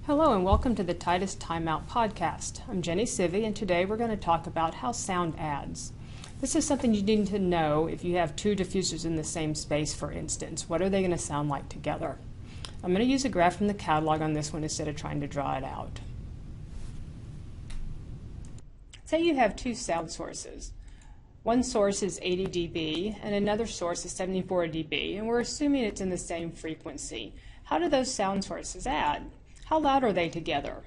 Hello and welcome to the Titus Timeout podcast. I'm Jenny Civey and today we're going to talk about how sound adds. This is something you need to know if you have two diffusers in the same space, for instance. What are they going to sound like together? I'm going to use a graph from the catalog on this one instead of trying to draw it out. Say you have two sound sources. One source is 80 dB and another source is 74 dB, and we're assuming it's in the same frequency. How do those sound sources add? How loud are they together?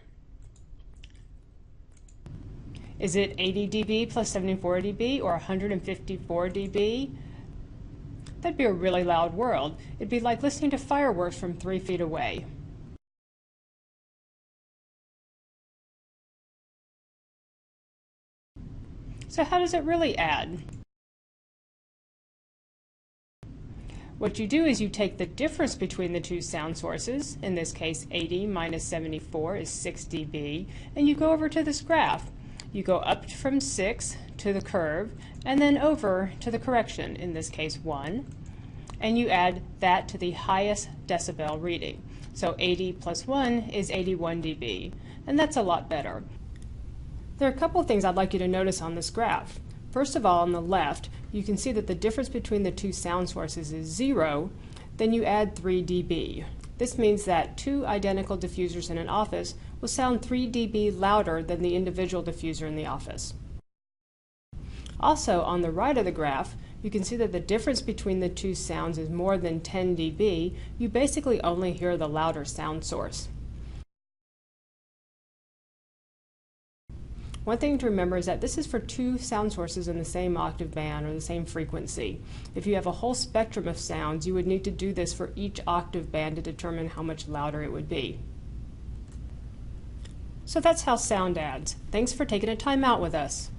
Is it 80 dB plus 74 dB or 154 dB? That'd be a really loud world. It'd be like listening to fireworks from 3 feet away. So how does it really add? What you do is you take the difference between the two sound sources, in this case 80 minus 74 is 6 dB, and you go over to this graph. You go up from 6 to the curve, and then over to the correction, in this case 1, and you add that to the highest decibel reading. So 80 plus 1 is 81 dB, and that's a lot better. There are a couple of things I'd like you to notice on this graph. First of all, on the left, you can see that the difference between the two sound sources is 0, then you add 3 dB. This means that two identical diffusers in an office will sound 3 dB louder than the individual diffuser in the office. Also, on the right of the graph, you can see that the difference between the two sounds is more than 10 dB. You basically only hear the louder sound source. One thing to remember is that this is for two sound sources in the same octave band or the same frequency. If you have a whole spectrum of sounds, you would need to do this for each octave band to determine how much louder it would be. So that's how sound adds. Thanks for taking a time out with us.